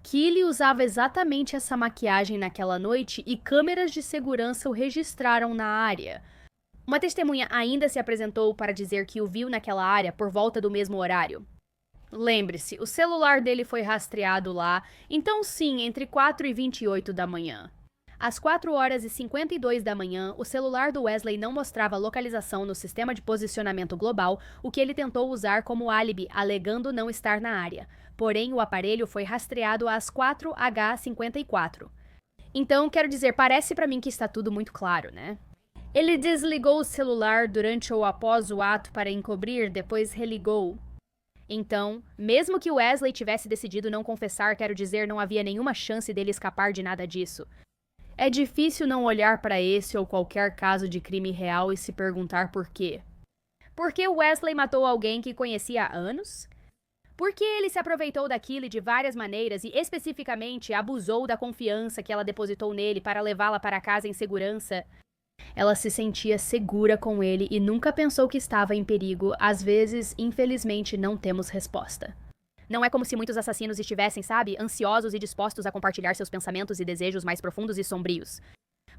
Keely usava exatamente essa maquiagem naquela noite e câmeras de segurança o registraram na área. Uma testemunha ainda se apresentou para dizer que o viu naquela área por volta do mesmo horário. Lembre-se, o celular dele foi rastreado lá, então sim, entre 4 e 28 da manhã. Às 4h52 da manhã, o celular do Wesley não mostrava localização no sistema de posicionamento global, o que ele tentou usar como álibi, alegando não estar na área. Porém, o aparelho foi rastreado às 4h54. Então, quero dizer, parece pra mim que está tudo muito claro, né? Ele desligou o celular durante ou após o ato para encobrir, depois religou. Então, mesmo que Wesley tivesse decidido não confessar, quero dizer, não havia nenhuma chance dele escapar de nada disso. É difícil não olhar para esse ou qualquer caso de crime real e se perguntar por quê. Por que Wesley matou alguém que conhecia há anos? Por que ele se aproveitou da Keely de várias maneiras e, especificamente, abusou da confiança que ela depositou nele para levá-la para casa em segurança? Ela se sentia segura com ele e nunca pensou que estava em perigo. Às vezes, infelizmente, não temos resposta. Não é como se muitos assassinos estivessem, sabe, ansiosos e dispostos a compartilhar seus pensamentos e desejos mais profundos e sombrios.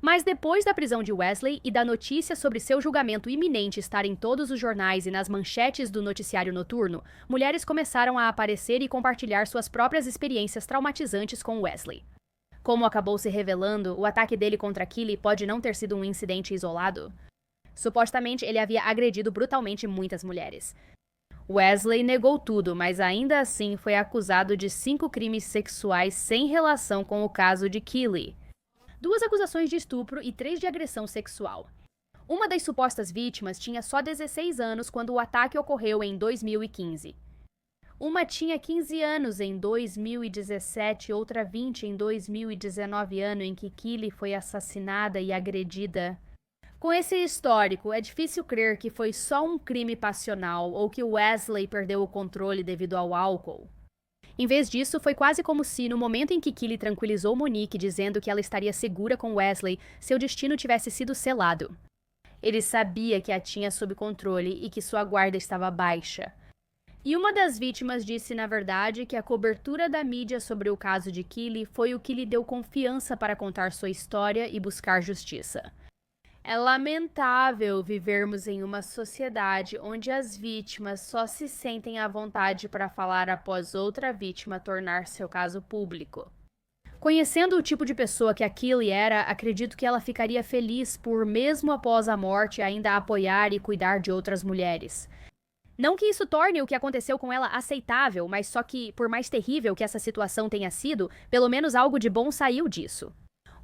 Mas depois da prisão de Wesley e da notícia sobre seu julgamento iminente estar em todos os jornais e nas manchetes do noticiário noturno, mulheres começaram a aparecer e compartilhar suas próprias experiências traumatizantes com Wesley. Como acabou se revelando, o ataque dele contra Keely pode não ter sido um incidente isolado. Supostamente, ele havia agredido brutalmente muitas mulheres. Wesley negou tudo, mas ainda assim foi acusado de 5 crimes sexuais sem relação com o caso de Keely. 2 acusações de estupro e 3 de agressão sexual. Uma das supostas vítimas tinha só 16 anos quando o ataque ocorreu em 2015. Uma tinha 15 anos em 2017 e outra 20 em 2019, ano em que Keely foi assassinada e agredida. Com esse histórico, é difícil crer que foi só um crime passional ou que Wesley perdeu o controle devido ao álcool. Em vez disso, foi quase como se, no momento em que Keely tranquilizou Monique dizendo que ela estaria segura com Wesley, seu destino tivesse sido selado. Ele sabia que a tinha sob controle e que sua guarda estava baixa. E uma das vítimas disse, na verdade, que a cobertura da mídia sobre o caso de Keely foi o que lhe deu confiança para contar sua história e buscar justiça. É lamentável vivermos em uma sociedade onde as vítimas só se sentem à vontade para falar após outra vítima tornar seu caso público. Conhecendo o tipo de pessoa que a Keely era, acredito que ela ficaria feliz por, mesmo após a morte, ainda apoiar e cuidar de outras mulheres. Não que isso torne o que aconteceu com ela aceitável, mas só que, por mais terrível que essa situação tenha sido, pelo menos algo de bom saiu disso.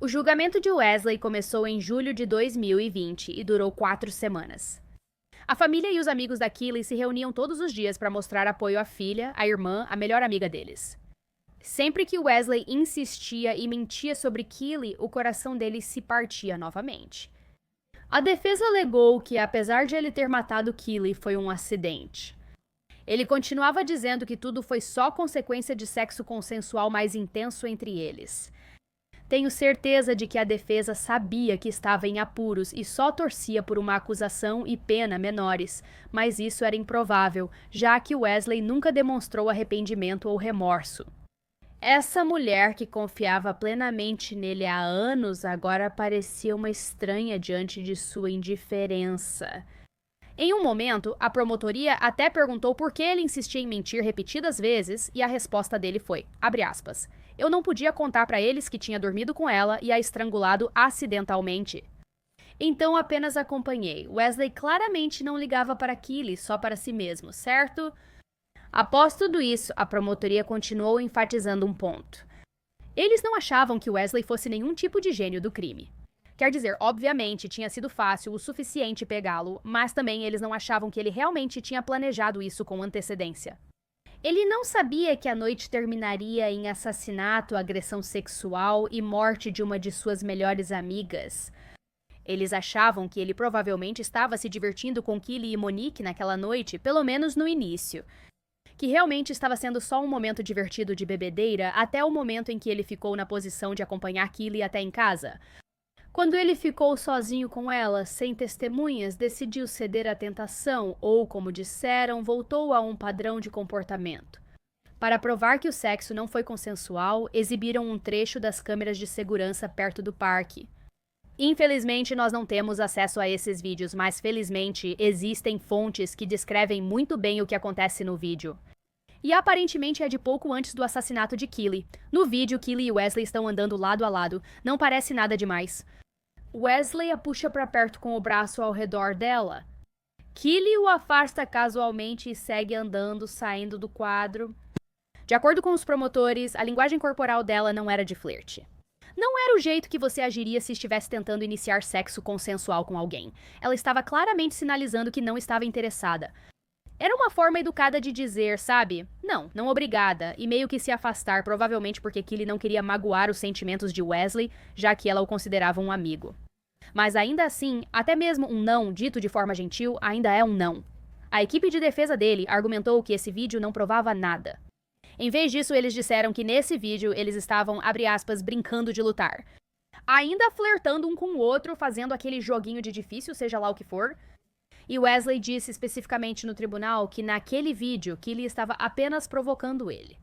O julgamento de Wesley começou em julho de 2020 e durou 4 semanas. A família e os amigos da Keely se reuniam todos os dias para mostrar apoio à filha, à irmã, à melhor amiga deles. Sempre que Wesley insistia e mentia sobre Keely, o coração dele se partia novamente. A defesa alegou que, apesar de ele ter matado Keely, foi um acidente. Ele continuava dizendo que tudo foi só consequência de sexo consensual mais intenso entre eles. Tenho certeza de que a defesa sabia que estava em apuros e só torcia por uma acusação e pena menores, mas isso era improvável, já que Wesley nunca demonstrou arrependimento ou remorso. Essa mulher que confiava plenamente nele há anos agora parecia uma estranha diante de sua indiferença. Em um momento, a promotoria até perguntou por que ele insistia em mentir repetidas vezes e a resposta dele foi, abre aspas, eu não podia contar para eles que tinha dormido com ela e a estrangulado acidentalmente. Então apenas acompanhei. Wesley claramente não ligava para Keely, só para si mesmo, certo? Após tudo isso, a promotoria continuou enfatizando um ponto. Eles não achavam que Wesley fosse nenhum tipo de gênio do crime. Quer dizer, obviamente, tinha sido fácil o suficiente pegá-lo, mas também eles não achavam que ele realmente tinha planejado isso com antecedência. Ele não sabia que a noite terminaria em assassinato, agressão sexual e morte de uma de suas melhores amigas. Eles achavam que ele provavelmente estava se divertindo com Keely e Monique naquela noite, pelo menos no início. Que realmente estava sendo só um momento divertido de bebedeira até o momento em que ele ficou na posição de acompanhar Keely até em casa. Quando ele ficou sozinho com ela, sem testemunhas, decidiu ceder à tentação ou, como disseram, voltou a um padrão de comportamento. Para provar que o sexo não foi consensual, exibiram um trecho das câmeras de segurança perto do parque. Infelizmente, nós não temos acesso a esses vídeos, mas felizmente existem fontes que descrevem muito bem o que acontece no vídeo. E aparentemente é de pouco antes do assassinato de Keely. No vídeo, Keely e Wesley estão andando lado a lado, não parece nada demais. Wesley a puxa para perto com o braço ao redor dela. Keely o afasta casualmente e segue andando, saindo do quadro. De acordo com os promotores, a linguagem corporal dela não era de flerte. Não era o jeito que você agiria se estivesse tentando iniciar sexo consensual com alguém. Ela estava claramente sinalizando que não estava interessada. Era uma forma educada de dizer, sabe? Não obrigada, e meio que se afastar, provavelmente porque Keely não queria magoar os sentimentos de Wesley, já que ela o considerava um amigo. Mas ainda assim, até mesmo um não, dito de forma gentil, ainda é um não. A equipe de defesa dele argumentou que esse vídeo não provava nada. Em vez disso, eles disseram que nesse vídeo eles estavam, abre aspas, brincando de lutar. Ainda flertando um com o outro, fazendo aquele joguinho de difícil, seja lá o que for. E Wesley disse especificamente no tribunal que naquele vídeo Keely estava apenas provocando ele.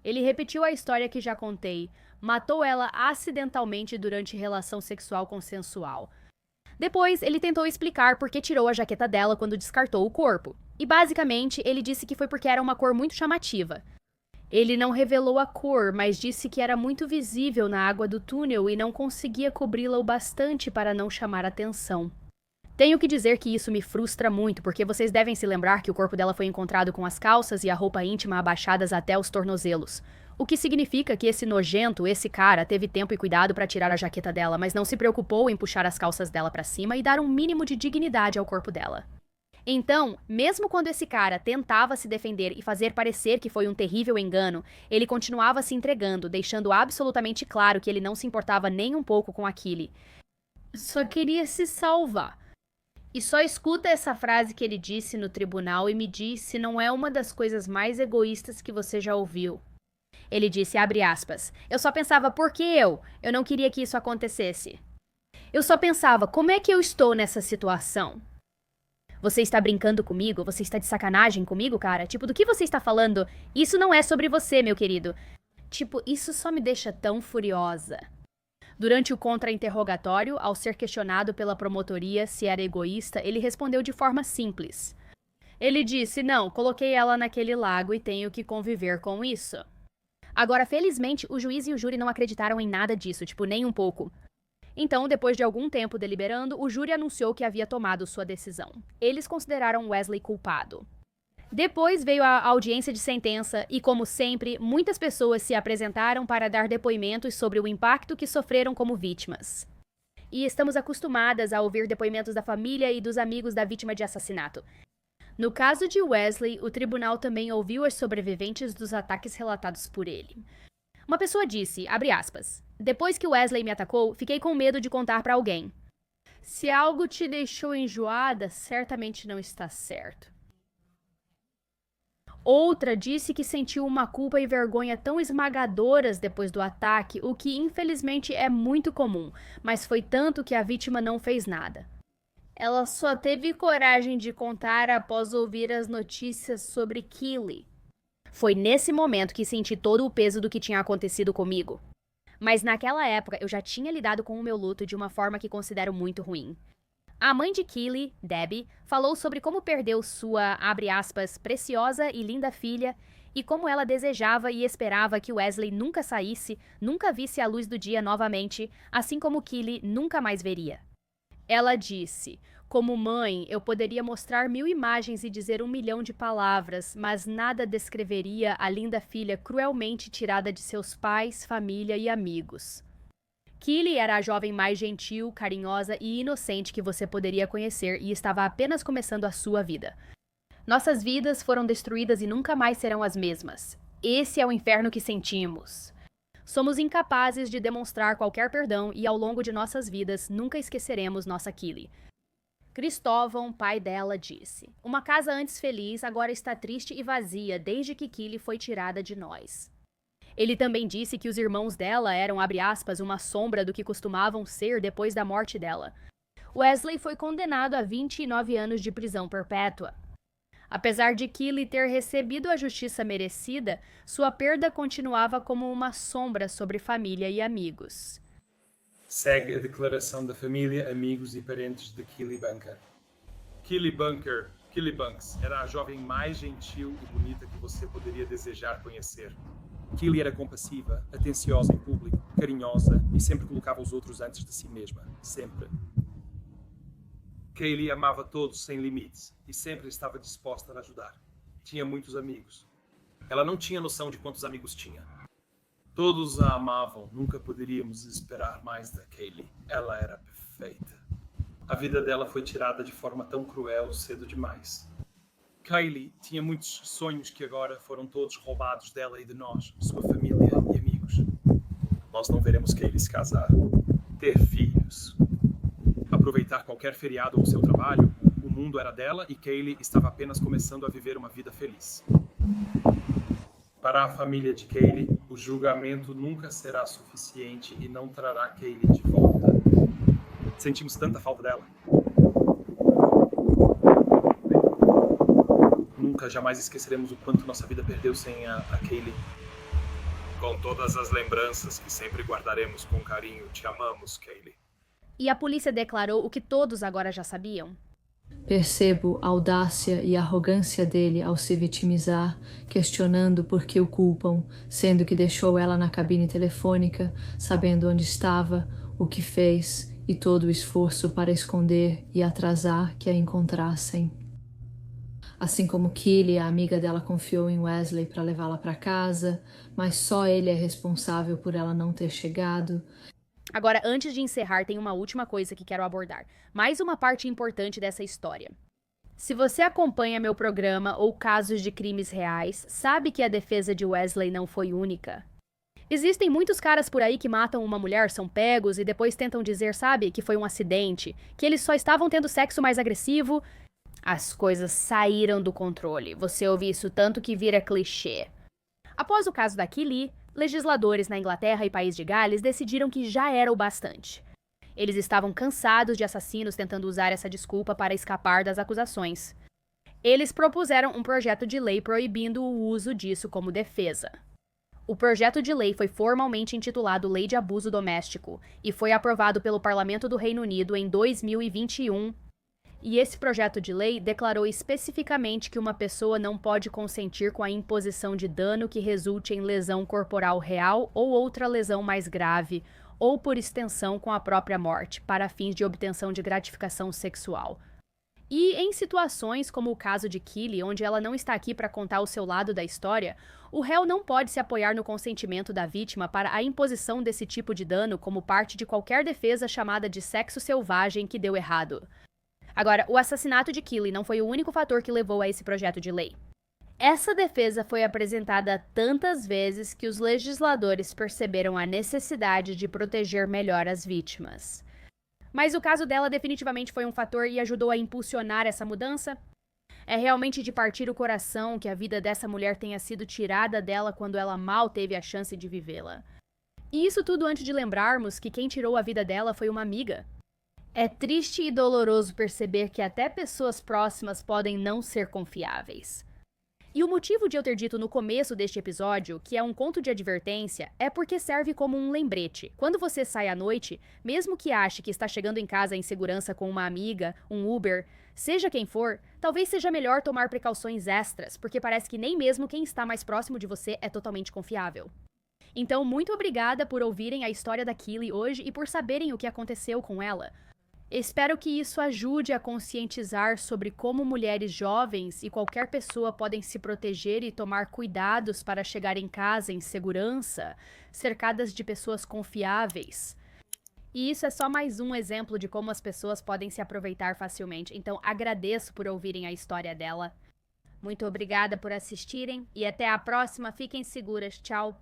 Ele repetiu a história que já contei, matou ela acidentalmente durante relação sexual consensual. Depois, ele tentou explicar por que tirou a jaqueta dela quando descartou o corpo. E basicamente, ele disse que foi porque era uma cor muito chamativa. Ele não revelou a cor, mas disse que era muito visível na água do túnel e não conseguia cobri-la o bastante para não chamar atenção. Tenho que dizer que isso me frustra muito, porque vocês devem se lembrar que o corpo dela foi encontrado com as calças e a roupa íntima abaixadas até os tornozelos. O que significa que esse nojento, esse cara, teve tempo e cuidado para tirar a jaqueta dela, mas não se preocupou em puxar as calças dela para cima e dar um mínimo de dignidade ao corpo dela. Então, mesmo quando esse cara tentava se defender e fazer parecer que foi um terrível engano, ele continuava se entregando, deixando absolutamente claro que ele não se importava nem um pouco com Keely. Só queria se salvar. E só escuta essa frase que ele disse no tribunal e me diz se não é uma das coisas mais egoístas que você já ouviu. Ele disse, abre aspas, eu só pensava, por que eu? Eu não queria que isso acontecesse. Eu só pensava, como é que eu estou nessa situação? Você está brincando comigo? Você está de sacanagem comigo, cara? Tipo, do que você está falando? Isso não é sobre você, meu querido. Tipo, isso só me deixa tão furiosa. Durante o contra-interrogatório, ao ser questionado pela promotoria se era egoísta, ele respondeu de forma simples. Ele disse, não, coloquei ela naquele lago e tenho que conviver com isso. Agora, felizmente, o juiz e o júri não acreditaram em nada disso, tipo, nem um pouco. Então, depois de algum tempo deliberando, o júri anunciou que havia tomado sua decisão. Eles consideraram Wesley culpado. Depois veio a audiência de sentença e, como sempre, muitas pessoas se apresentaram para dar depoimentos sobre o impacto que sofreram como vítimas. E estamos acostumadas a ouvir depoimentos da família e dos amigos da vítima de assassinato. No caso de Wesley, o tribunal também ouviu as sobreviventes dos ataques relatados por ele. Uma pessoa disse, abre aspas, depois que Wesley me atacou, fiquei com medo de contar para alguém. Se algo te deixou enjoada, certamente não está certo. Outra disse que sentiu uma culpa e vergonha tão esmagadoras depois do ataque, o que infelizmente é muito comum, mas foi tanto que a vítima não fez nada. Ela só teve coragem de contar após ouvir as notícias sobre Keely. Foi nesse momento que senti todo o peso do que tinha acontecido comigo. Mas naquela época eu já tinha lidado com o meu luto de uma forma que considero muito ruim. A mãe de Keely, Debbie, falou sobre como perdeu sua, abre aspas, preciosa e linda filha e como ela desejava e esperava que Wesley nunca saísse, nunca visse a luz do dia novamente, assim como Keely nunca mais veria. Ela disse: como mãe, eu poderia mostrar 1000 imagens e dizer 1 milhão de palavras, mas nada descreveria a linda filha cruelmente tirada de seus pais, família e amigos. Keely era a jovem mais gentil, carinhosa e inocente que você poderia conhecer e estava apenas começando a sua vida. Nossas vidas foram destruídas e nunca mais serão as mesmas. Esse é o inferno que sentimos. Somos incapazes de demonstrar qualquer perdão e ao longo de nossas vidas nunca esqueceremos nossa Keely. Cristóvão, pai dela, disse: uma casa antes feliz agora está triste e vazia desde que Keely foi tirada de nós. Ele também disse que os irmãos dela eram, abre aspas, uma sombra do que costumavam ser depois da morte dela. Wesley foi condenado a 29 anos de prisão perpétua. Apesar de Keely ter recebido a justiça merecida, sua perda continuava como uma sombra sobre família e amigos. Segue a declaração da família, amigos e parentes de Keely Bunker. Keely Bunks era a jovem mais gentil e bonita que você poderia desejar conhecer. Keely era compassiva, atenciosa em público, carinhosa e sempre colocava os outros antes de si mesma. Sempre. Keely amava todos sem limites e sempre estava disposta a ajudar. Tinha muitos amigos. Ela não tinha noção de quantos amigos tinha. Todos a amavam, nunca poderíamos esperar mais da Keely. Ela era perfeita. A vida dela foi tirada de forma tão cruel cedo demais. Keely tinha muitos sonhos que agora foram todos roubados dela e de nós, sua família e amigos. Nós não veremos Keely se casar, ter filhos, aproveitar qualquer feriado ou seu trabalho. O mundo era dela e Keely estava apenas começando a viver uma vida feliz. Para a família de Keely, o julgamento nunca será suficiente e não trará Keely de volta. Sentimos tanta falta dela. Nunca, jamais esqueceremos o quanto nossa vida perdeu sem a Keely. Com todas as lembranças que sempre guardaremos com carinho, te amamos, Keely. E a polícia declarou o que todos agora já sabiam. Percebo a audácia e a arrogância dele ao se vitimizar, questionando por que o culpam, sendo que deixou ela na cabine telefônica, sabendo onde estava, o que fez e todo o esforço para esconder e atrasar que a encontrassem. Assim como Keely, a amiga dela confiou em Wesley para levá-la para casa, mas só ele é responsável por ela não ter chegado. Agora, antes de encerrar, tem uma última coisa que quero abordar. Mais uma parte importante dessa história. Se você acompanha meu programa ou casos de crimes reais, sabe que a defesa de Wesley não foi única. Existem muitos caras por aí que matam uma mulher, são pegos e depois tentam dizer, sabe, que foi um acidente, que eles só estavam tendo sexo mais agressivo. As coisas saíram do controle. Você ouve isso tanto que vira clichê. Após o caso da Keely, legisladores na Inglaterra e País de Gales decidiram que já era o bastante. Eles estavam cansados de assassinos tentando usar essa desculpa para escapar das acusações. Eles propuseram um projeto de lei proibindo o uso disso como defesa. O projeto de lei foi formalmente intitulado Lei de Abuso Doméstico e foi aprovado pelo Parlamento do Reino Unido em 2021. E esse projeto de lei declarou especificamente que uma pessoa não pode consentir com a imposição de dano que resulte em lesão corporal real ou outra lesão mais grave, ou por extensão com a própria morte, para fins de obtenção de gratificação sexual. E em situações como o caso de Keely, onde ela não está aqui para contar o seu lado da história, o réu não pode se apoiar no consentimento da vítima para a imposição desse tipo de dano como parte de qualquer defesa chamada de sexo selvagem que deu errado. Agora, o assassinato de Keely não foi o único fator que levou a esse projeto de lei. Essa defesa foi apresentada tantas vezes que os legisladores perceberam a necessidade de proteger melhor as vítimas. Mas o caso dela definitivamente foi um fator e ajudou a impulsionar essa mudança? É realmente de partir o coração que a vida dessa mulher tenha sido tirada dela quando ela mal teve a chance de vivê-la. E isso tudo antes de lembrarmos que quem tirou a vida dela foi uma amiga. É triste e doloroso perceber que até pessoas próximas podem não ser confiáveis. E o motivo de eu ter dito no começo deste episódio que é um conto de advertência é porque serve como um lembrete. Quando você sai à noite, mesmo que ache que está chegando em casa em segurança com uma amiga, um Uber, seja quem for, talvez seja melhor tomar precauções extras, porque parece que nem mesmo quem está mais próximo de você é totalmente confiável. Então, muito obrigada por ouvirem a história da Keely hoje e por saberem o que aconteceu com ela. Espero que isso ajude a conscientizar sobre como mulheres jovens e qualquer pessoa podem se proteger e tomar cuidados para chegar em casa em segurança, cercadas de pessoas confiáveis. E isso é só mais um exemplo de como as pessoas podem se aproveitar facilmente, então agradeço por ouvirem a história dela. Muito obrigada por assistirem e até a próxima. Fiquem seguras. Tchau!